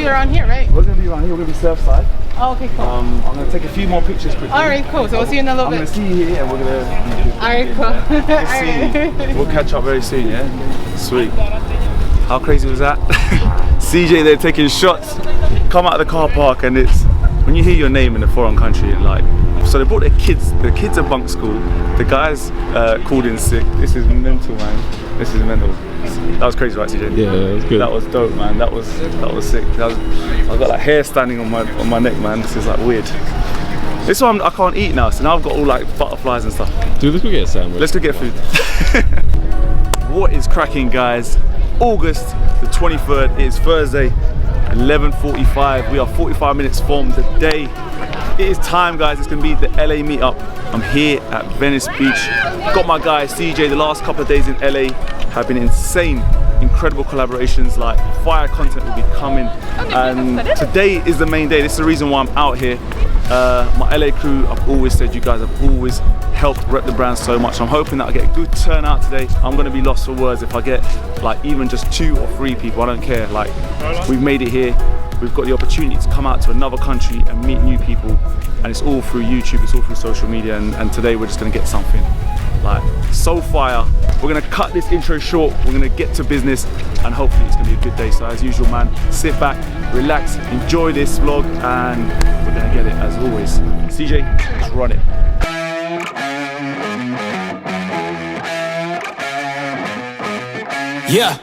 be around here, right? We're going to be around here. We're going to be surfside. Oh, okay, cool. I'm going to take a few more pictures quickly. All right, cool. So we'll see you in a little bit. I'm going to see you here and we're going to... All right, cool. All right. We'll catch up very soon, yeah? Sweet. How crazy was that? CJ, they're taking shots. Come out of the car park and it's... When you hear your name in a foreign country, like... So they brought their kids. The kids at bunk school. The guys called in sick. This is mental, man. This is mental. That was crazy, right, CJ? Yeah, that was good. That was dope, man. That was sick. I've got like hair standing on my neck, man. This is like weird. This one I can't eat now, so now I've got all like butterflies and stuff. Dude, let's go get a sandwich. Let's go get food. What is cracking, guys? August the 23rd. It is Thursday, 11:45. We are 45 minutes from the day. It is time, guys. It's gonna be the LA meetup. I'm here at Venice Beach. Got my guy CJ. The last couple of days in LA have been insane. Incredible collaborations, like fire content will be coming. And today is the main day. This is the reason why I'm out here. My LA crew, I've always said you guys have always helped rep the brand so much. I'm hoping that I get a good turnout today. I'm gonna be lost for words if I get like even just 2 or 3 people. I don't care. Like, we've made it here. We've got the opportunity to come out to another country and meet new people, and it's all through YouTube, it's all through social media, and today we're just gonna get something like so fire. We're gonna cut this intro short, we're gonna get to business, and hopefully it's gonna be a good day. So as usual, man, sit back, relax, enjoy this vlog, and we're gonna get it as always. CJ, let's run it. Yeah.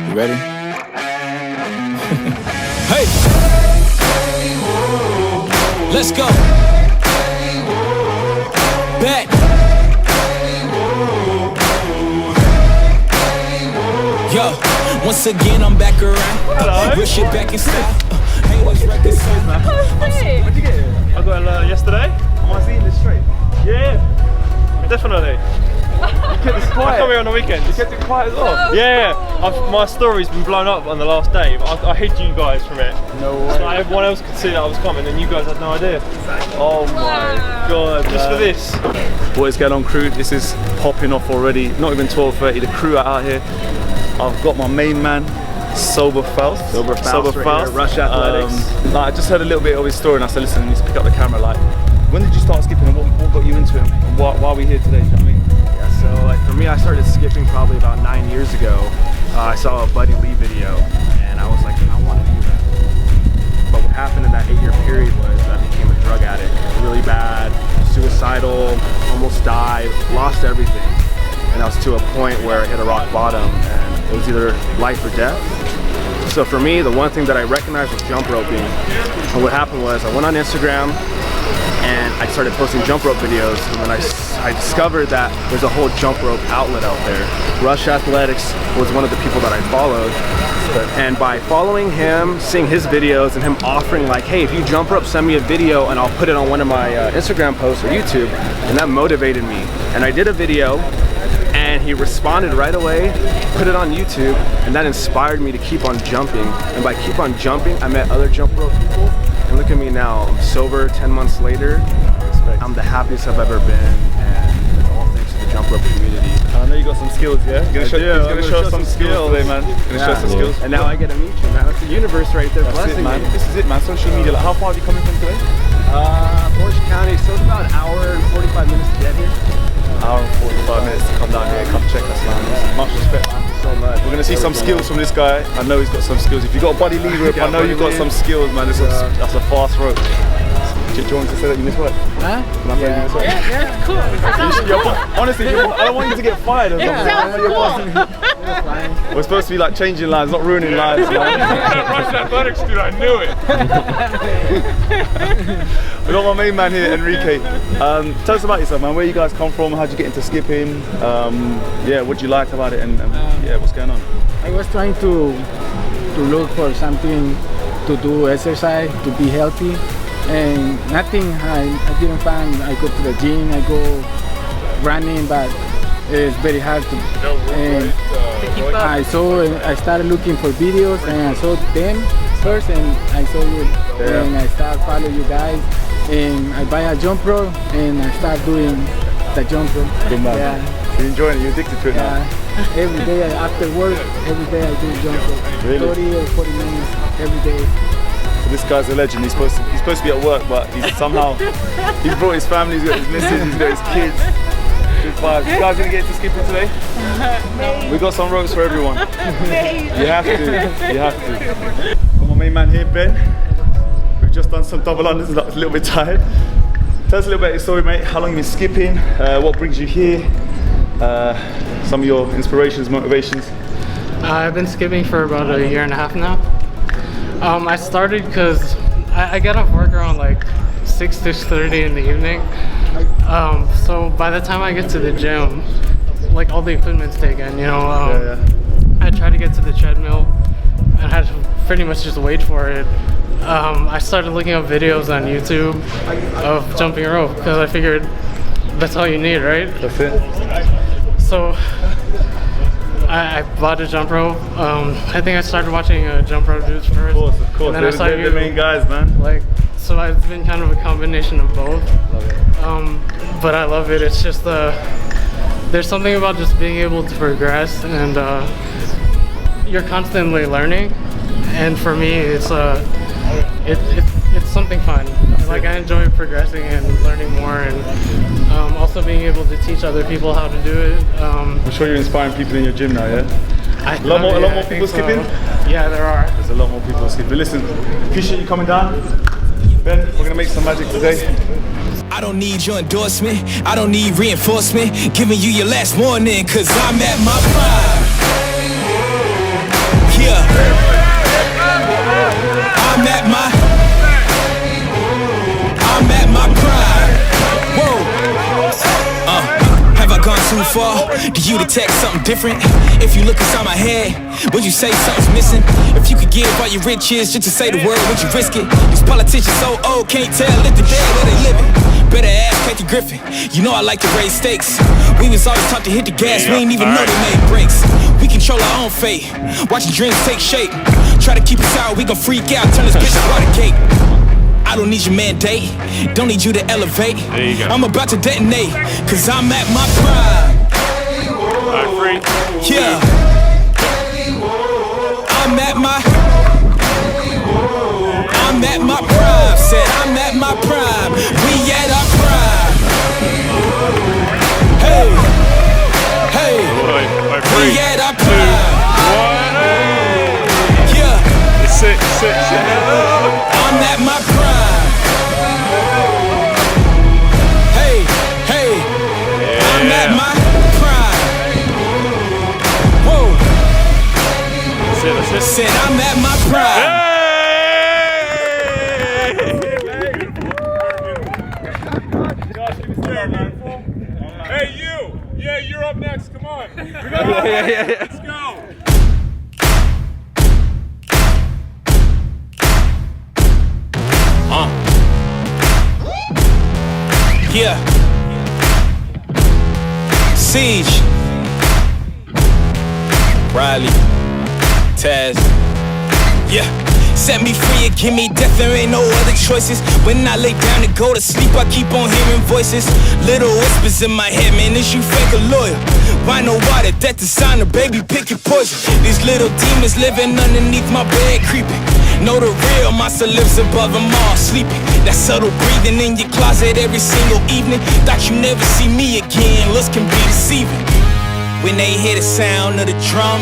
You ready? Hey. Let's go. Bet. Yo, once again I'm back around. Real shit back in style. Hey, what's reconciled? Hey. Where'd you get it? I got it yesterday. Am I seeing this straight? Yeah, definitely. You kept this I quiet. come here on the weekends. You kept it quiet as well. Yeah, my story's been blown up on the last day, but I hid you guys from it. No way. So everyone else could see that I was coming, and you guys had no idea. Oh my god. Just for this. What is going on, crew? This is popping off already. Not even 12:30. The crew are out here. I've got my main man, Sober Faust. Sober Faust right here, Rush Athletics. Like, I just heard a little bit of his story and I said, listen, you need to pick up the camera. Like, when did you start skipping and what got you into it? And why are we here today? Do you know what I mean? Yeah, so like for me, I started skipping probably about 9 years ago. I saw a Buddy Lee video and I was like, I want to do that. But what happened in that 8-year period was I became a drug addict, really bad, suicidal, almost died, lost everything. And I was to a point where I hit a rock bottom and it was either life or death. So for me, the one thing that I recognized was jump roping. And what happened was I went on Instagram and I started posting jump rope videos, and then I discovered that there's a whole jump rope outlet out there. Rush Athletics was one of the people that I followed, and by following him, seeing his videos, and him offering like, hey, if you jump rope, send me a video and I'll put it on one of my Instagram posts or YouTube, and that motivated me. And I did a video, and he responded right away, put it on YouTube, and that inspired me to keep on jumping. And by keep on jumping, I met other jump rope people. And look at me now, I'm sober 10 months later. I'm the happiest I've ever been, and it's all thanks to the jump rope community. I know you got some skills, yeah? He's gonna show some skills today, man. Gonna show some skills. And now I get to meet you, man. That's the universe right there blessing man. me. This is it, man. Social media. Like, how far have you come from today? Orange County, so it's about an hour and 45 minutes to get here. Hour and 45 minutes to come down here, come check us, man. Much respect, man. So much. We're gonna see some skills from this guy. I know he's got some skills. If you got a Buddy Lee rope, I know you've got some skills, man. That's a fast rope. Do you want to say that you miss work? Huh? Yeah, Yeah, cool. Honestly, I don't want you to get fired or something. Sounds cool. We're supposed to be like changing lives, not ruining lives, man. Rush Athletics, dude, I knew it. We got my main man here, Enrique. Tell us about yourself, man. Where you guys come from? How'd you get into skipping? Yeah, what do you like about it? And yeah, what's going on? I was trying to look for something to do, exercise, to be healthy, and nothing. I didn't find. I go to the gym, I go running, but it's very hard to. And I started looking for videos, and I saw them first, and I saw you, and I started following you guys, and I buy a jump rope, and I start doing the jump rope. Good man. Yeah. You're enjoying it. You're addicted to it now. Every day after work, every day I do jump rope. Really? 30 or 40 minutes every day. So this guy's a legend. He's supposed to be at work, but he's brought his family, he's got his missus, he's got his kids. Good vibes. You guys gonna get into skipping today? No. We got some ropes for everyone. You have to. You have to. Got my main man here, Ben. We've just done some double unders, a little bit tired. Tell us a little bit of your story, mate. How long you've been skipping? What brings you here? Some of your inspirations, motivations. I've been skipping for about a year and a half now. I started because I get off work around like 6:30 in the evening. So by the time I get to the gym, like all the equipment's taken, you know. I try to get to the treadmill and I had to pretty much just wait for it. I started looking up videos on YouTube of jumping rope because I figured that's all you need, right? That's it. So I bought a jump rope. I think I started watching jump rope dudes first. Of course. And then I saw They're the main guys, man. Like, so it's been kind of a combination of both. But I love it. It's just there's something about just being able to progress, and you're constantly learning. And for me, it's something fun. Like, I enjoy progressing and learning more, and also being able to teach other people how to do it. I'm sure you're inspiring people in your gym now, yeah? A lot more people skipping? Yeah, there are. There's a lot more people skipping. Listen, appreciate you coming down. Ben, we're gonna make some magic today. I don't need your endorsement, I don't need reinforcement, giving you your last warning, cause I'm at my prime. Yeah. I'm at my prime. Whoa. Have I gone too far? Do you detect something different? If you look inside my head, would you say something's missing? If you could give all your riches just to say the word, would you risk it? These politicians so old, can't tell if the dead where they living. Better ask Kathy Griffin. You know I like to raise stakes. We was always taught to hit the gas, we ain't even know they made breaks. We control our own fate, watching dreams take shape. Try to keep us out, we gon' freak out, turn this bitch to water cake. I don't need your mandate, don't need you to elevate. There you go. I'm about to detonate, cause I'm at my prime. Alright, free. Yeah. I'm at my prime. Said I'm at my prime. We at our prime. Hey, hey. Free. We at our prime. Yeah. Sit. I'm at my prime. Hey. I'm at my prime. Whoa. That's it. Said I'm at my prime. Hey, you! Yeah, you're up next. Come on. Let's go. Yeah. Siege. Riley. Taz. Yeah. Set me free and give me death, there ain't no other choices. When I lay down to go to sleep, I keep on hearing voices. Little whispers in my head, man, is you fake a lawyer? Why no water, that designer, baby, pick your poison. These little demons living underneath my bed, creeping. Know the real, monster lives above them all, sleeping. That subtle breathing in your closet every single evening. Thought you never see me again, looks can be deceiving. When they hear the sound of the drum,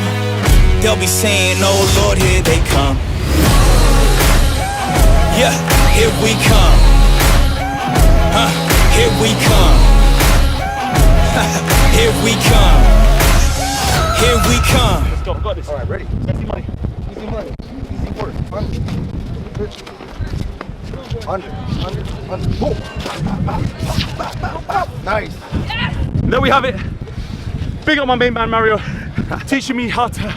they'll be saying, oh Lord, here they come. Yeah, here we come. Here we come. Here we come. Here we come. Let's go, got this. All right, ready? Easy money. Easy money. Easy work. 100. Boom. Nice. There we have it. Big up my main man Mario, teaching me how to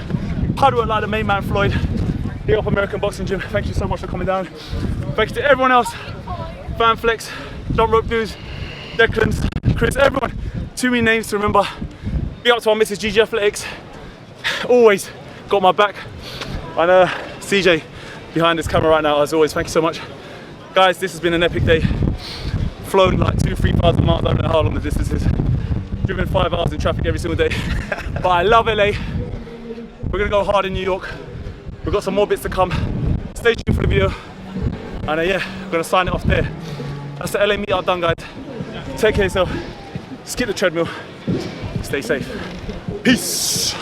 work like the main man Floyd. Big up American Boxing Gym. Thank you so much for coming down. Thanks to everyone else, Fanflex, Jump Rope Dudes, Declan's, Chris, everyone. Too many names to remember. Big up to our Mrs. GG Athletics. Always got my back. And CJ behind this camera right now, as always. Thank you so much. Guys, this has been an epic day. Flown like 2,000–3,000 miles, I don't know how long the distance is. Driven 5 hours in traffic every single day. But I love LA. We're gonna go hard in New York. We've got some more bits to come. Stay tuned for the video. And yeah, we're gonna sign it off there. That's the LA meetup done, guys. Take care of yourself. Skip the treadmill. Stay safe. Peace.